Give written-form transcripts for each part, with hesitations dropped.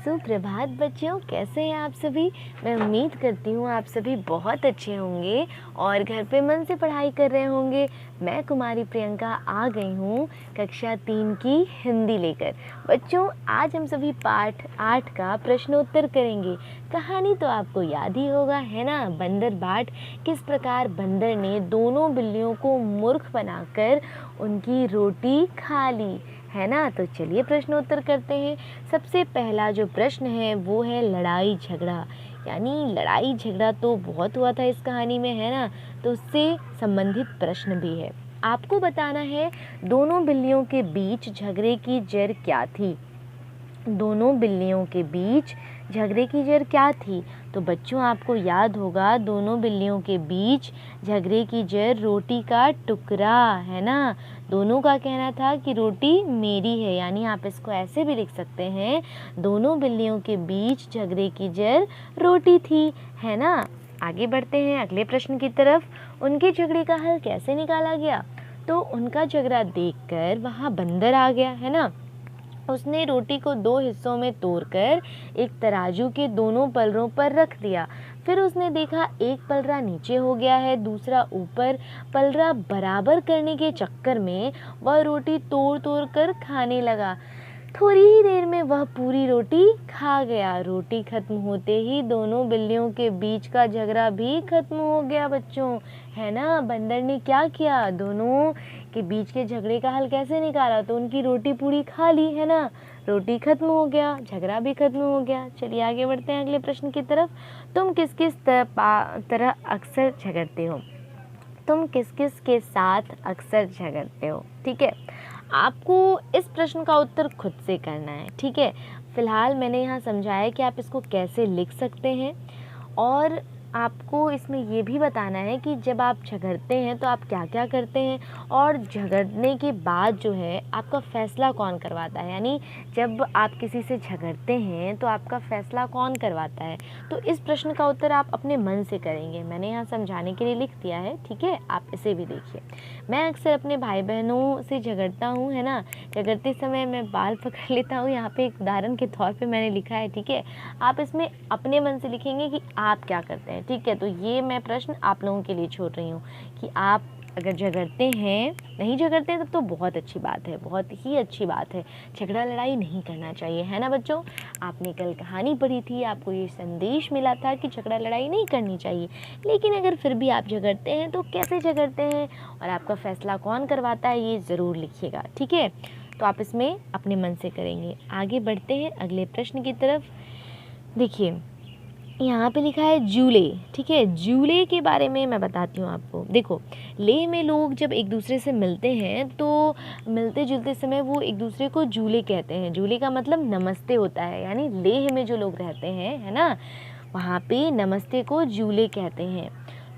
सुप्रभात बच्चों, कैसे हैं आप सभी। मैं उम्मीद करती हूँ आप सभी बहुत अच्छे होंगे और घर पे मन से पढ़ाई कर रहे होंगे। मैं कुमारी प्रियंका आ गई हूँ कक्षा 3 की हिंदी लेकर। बच्चों, आज हम सभी पाठ 8 का प्रश्नोत्तर करेंगे। कहानी तो आपको याद ही होगा, है ना। बंदर बाट। किस प्रकार बंदर ने दोनों बिल्लियों को मूर्ख बनाकर उनकी रोटी खा ली, है ना। तो चलिए प्रश्नोत्तर करते हैं। सबसे पहला जो प्रश्न है वो है लड़ाई झगड़ा, यानी लड़ाई झगड़ा तो बहुत हुआ था इस कहानी में, है ना। तो उससे संबंधित प्रश्न भी है। आपको बताना है दोनों बिल्लियों के बीच झगड़े की जड़ क्या थी। दोनों बिल्लियों के बीच झगड़े की जड़ क्या थी। तो बच्चों, आपको याद होगा दोनों बिल्लियों के बीच झगड़े की जड़ रोटी का टुकड़ा, है ना। दोनों का कहना था कि रोटी मेरी है, यानी आप इसको ऐसे भी लिख सकते हैं, दोनों बिल्लियों के बीच झगड़े की जड़ रोटी थी, है ना। आगे बढ़ते हैं अगले प्रश्न की तरफ। उनके झगड़े का हल कैसे निकाला गया। तो उनका झगड़ा देखकर वहाँ बंदर आ गया, है ना। उसने रोटी को 2 हिस्सों में तोड़कर एक तराजू के दोनों पलरों पर रख दिया। फिर उसने देखा एक पलरा नीचे हो गया है, दूसरा ऊपर। पलरा बराबर करने के चक्कर में वह रोटी तोड़ तोड़ कर खाने लगा। थोड़ी ही देर में वह पूरी रोटी खा गया। रोटी खत्म होते ही दोनों बिल्लियों के बीच का झगड़ा भी खत्म हो गया बच्चों, है ना। बंदर ने क्या किया, दोनों के बीच के झगड़े का हल कैसे निकाला। तो उनकी रोटी पूरी खा ली, है ना। रोटी खत्म हो गया, झगड़ा भी खत्म हो गया। चलिए आगे बढ़ते हैं अगले प्रश्न की तरफ। तुम किस किस तरह अक्सर झगड़ते हो। तुम किस किस के साथ अक्सर झगड़ते हो। ठीक है, आपको इस प्रश्न का उत्तर खुद से करना है। ठीक है, फिलहाल मैंने यहाँ समझाया कि आप इसको कैसे लिख सकते हैं, और आपको इसमें ये भी बताना है कि जब आप झगड़ते हैं तो आप क्या क्या करते हैं, और झगड़ने के बाद जो है आपका फ़ैसला कौन करवाता है। यानी जब आप किसी से झगड़ते हैं तो आपका फ़ैसला कौन करवाता है। तो इस प्रश्न का उत्तर आप अपने मन से करेंगे। मैंने यहाँ समझाने के लिए लिख दिया है, ठीक है। आप इसे भी देखिए। मैं अक्सर अपने भाई बहनों से झगड़ता हूँ, है ना। झगड़ते समय मैं बाल पकड़ लेता हूँ। यहाँ पे एक उदाहरण के तौर पे मैंने लिखा है, ठीक है। आप इसमें अपने मन से लिखेंगे कि आप क्या करते हैं, ठीक है। तो ये मैं प्रश्न आप लोगों के लिए छोड़ रही हूँ कि आप अगर झगड़ते हैं, नहीं झगड़ते हैं तब तो बहुत अच्छी बात है, बहुत ही अच्छी बात है। झगड़ा लड़ाई नहीं करना चाहिए, है ना बच्चों। आपने कल कहानी पढ़ी थी, आपको ये संदेश मिला था कि झगड़ा लड़ाई नहीं करनी चाहिए। लेकिन अगर फिर भी आप झगड़ते हैं तो कैसे झगड़ते हैं और आपका फ़ैसला कौन करवाता है, ये ज़रूर लिखिएगा, ठीक है। तो आप इसमें अपने मन से करेंगे। आगे बढ़ते हैं अगले प्रश्न की तरफ। देखिए, यहाँ पे लिखा है जूले, ठीक है। जूले के बारे में मैं बताती हूँ आपको। देखो, लेह में लोग जब एक दूसरे से मिलते हैं तो मिलते जुलते समय वो एक दूसरे को जूले कहते हैं। जूले का मतलब नमस्ते होता है, यानी लेह में जो लोग रहते हैं, है ना, वहाँ पे नमस्ते को जूले कहते हैं।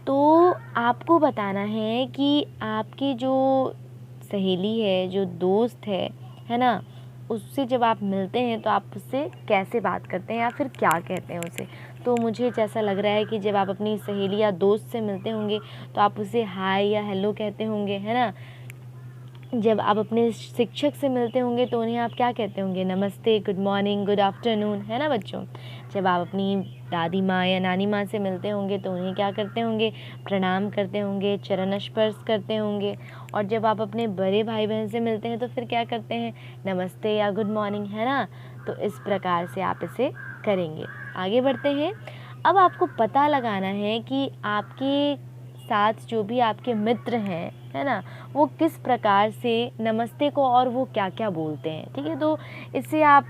तो आपको बताना है कि आपकी जो सहेली है, जो दोस्त है ना, उससे जब आप मिलते हैं तो आप उससे कैसे बात करते हैं या फिर क्या कहते हैं उसे। तो मुझे जैसा लग रहा है कि जब आप अपनी सहेली या दोस्त से मिलते होंगे तो आप उसे हाय या हेलो कहते होंगे, है ना। जब आप अपने शिक्षक से मिलते होंगे तो उन्हें आप क्या कहते होंगे, नमस्ते, गुड मॉर्निंग, गुड आफ्टरनून, है ना बच्चों। जब आप अपनी दादी माँ या नानी माँ से मिलते होंगे तो उन्हें क्या करते होंगे, प्रणाम करते होंगे, चरण स्पर्श करते होंगे। और जब आप अपने बड़े भाई बहन से मिलते हैं तो फिर क्या करते हैं, नमस्ते या गुड मॉर्निंग, है ना। तो इस प्रकार से आप इसे करेंगे। आगे बढ़ते हैं। अब आपको पता लगाना है कि आपके साथ जो भी आपके मित्र हैं, है ना, वो किस प्रकार से नमस्ते को और वो क्या क्या बोलते हैं, ठीक है। तो इससे आप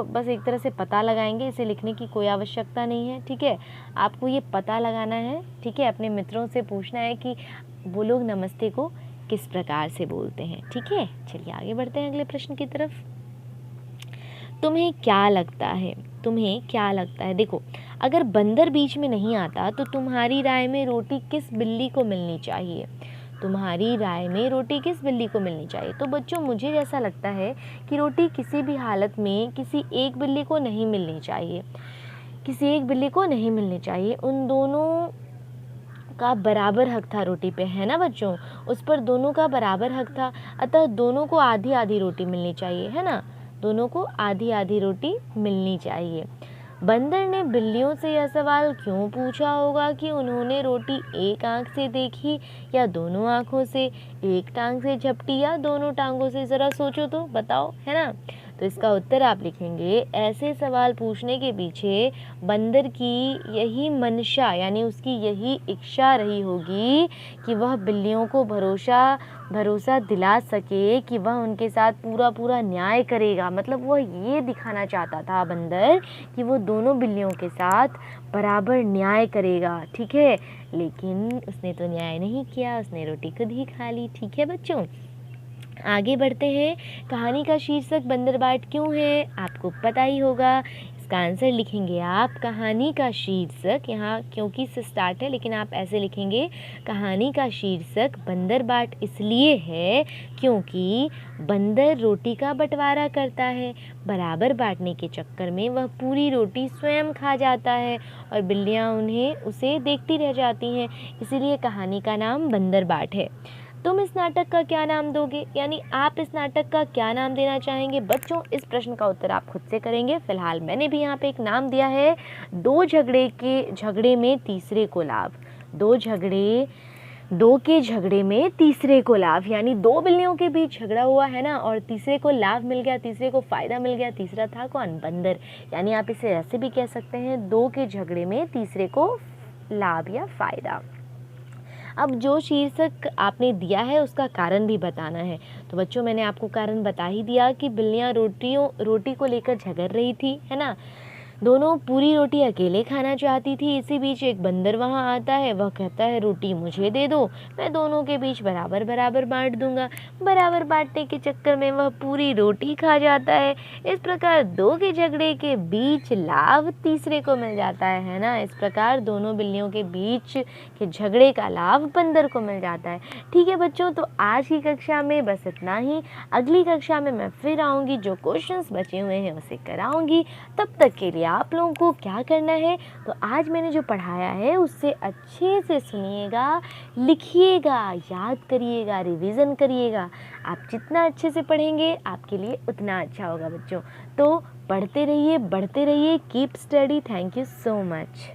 बस एक तरह से पता लगाएंगे, इसे लिखने की कोई आवश्यकता नहीं है, ठीक है। आपको ये पता लगाना है, ठीक है। अपने मित्रों से पूछना है कि वो लोग नमस्ते को किस प्रकार से बोलते हैं, ठीक है। चलिए आगे बढ़ते हैं अगले प्रश्न की तरफ। तुम्हें क्या लगता है, तुम्हें क्या लगता है। देखो, अगर बंदर बीच में नहीं आता तो तुम्हारी राय में रोटी किस बिल्ली को मिलनी चाहिए। तुम्हारी राय में रोटी किस बिल्ली को मिलनी चाहिए। तो बच्चों, मुझे जैसा लगता है कि रोटी किसी भी हालत में किसी एक बिल्ली को नहीं मिलनी चाहिए, किसी एक बिल्ली को नहीं मिलनी चाहिए। उन दोनों का बराबर हक था रोटी पे, है ना बच्चों। उस पर दोनों का बराबर हक था, अतः दोनों को आधी आधी रोटी मिलनी चाहिए, है ना। दोनों को आधी आधी रोटी मिलनी चाहिए। बंदर ने बिल्लियों से यह सवाल क्यों पूछा होगा कि उन्होंने रोटी एक आंख से देखी या दोनों आंखों से, एक टांग से झपटी या दोनों टांगों से? ज़रा सोचो तो बताओ, है ना। तो इसका उत्तर आप लिखेंगे, ऐसे सवाल पूछने के पीछे बंदर की यही मंशा यानी उसकी यही इच्छा रही होगी कि वह बिल्लियों को भरोसा दिला सके कि वह उनके साथ पूरा पूरा न्याय करेगा। मतलब वह ये दिखाना चाहता था बंदर कि वो दोनों बिल्लियों के साथ बराबर न्याय करेगा, ठीक है। लेकिन उसने तो न्याय नहीं किया, उसने रोटी खुद ही खा ली। ठीक है बच्चों, आगे बढ़ते हैं। कहानी का शीर्षक बंदरबाट क्यों है, आपको पता ही होगा। इसका आंसर लिखेंगे आप। कहानी का शीर्षक यहाँ क्योंकि से स्टार्ट है, लेकिन आप ऐसे लिखेंगे, कहानी का शीर्षक बंदरबाट इसलिए है क्योंकि बंदर रोटी का बंटवारा करता है। बराबर बांटने के चक्कर में वह पूरी रोटी स्वयं खा जाता है और बिल्लियाँ उसे देखती रह जाती हैं। इसीलिए कहानी का नाम बंदरबाट है। तुम इस नाटक का क्या नाम दोगे, यानी आप इस नाटक का क्या नाम देना चाहेंगे? बच्चों, इस प्रश्न का उत्तर आप खुद से करेंगे। फिलहाल मैंने भी यहाँ पे एक नाम दिया है, झगड़े में तीसरे को लाभ। दो के झगड़े में तीसरे को लाभ, यानी दो बिल्लियों के बीच झगड़ा हुआ है ना, और तीसरे को लाभ मिल गया, तीसरे को फायदा मिल गया। तीसरा था कौन? बंदर। यानी आप इसे ऐसे भी कह सकते हैं, दो के झगड़े में तीसरे को लाभ या फायदा। अब जो शीर्षक आपने दिया है उसका कारण भी बताना है। तो बच्चों, मैंने आपको कारण बता ही दिया कि बिल्लियाँ रोटी को लेकर झगड़ रही थी, है ना। दोनों पूरी रोटी अकेले खाना चाहती थी। इसी बीच एक बंदर वहाँ आता है, वह कहता है रोटी मुझे दे दो, मैं दोनों के बीच बराबर बराबर बांट दूंगा। बराबर बांटने के चक्कर में वह पूरी रोटी खा जाता है। इस प्रकार दो के झगड़े के बीच लाभ तीसरे को मिल जाता है ना। इस प्रकार दोनों बिल्लियों के बीच के झगड़े का लाभ बंदर को मिल जाता है। ठीक है बच्चों, तो आज की कक्षा में बस इतना ही। अगली कक्षा में मैं फिर आऊँगी, जो क्वेश्चंस बचे हुए हैं उसे कराऊँगी। तब तक के लिए आप लोगों को क्या करना है, तो आज मैंने जो पढ़ाया है उससे अच्छे से सुनिएगा, लिखिएगा, याद करिएगा, रिवीजन करिएगा। आप जितना अच्छे से पढ़ेंगे आपके लिए उतना अच्छा होगा बच्चों। तो पढ़ते रहिए, बढ़ते रहिए। Keep study. Thank you so much.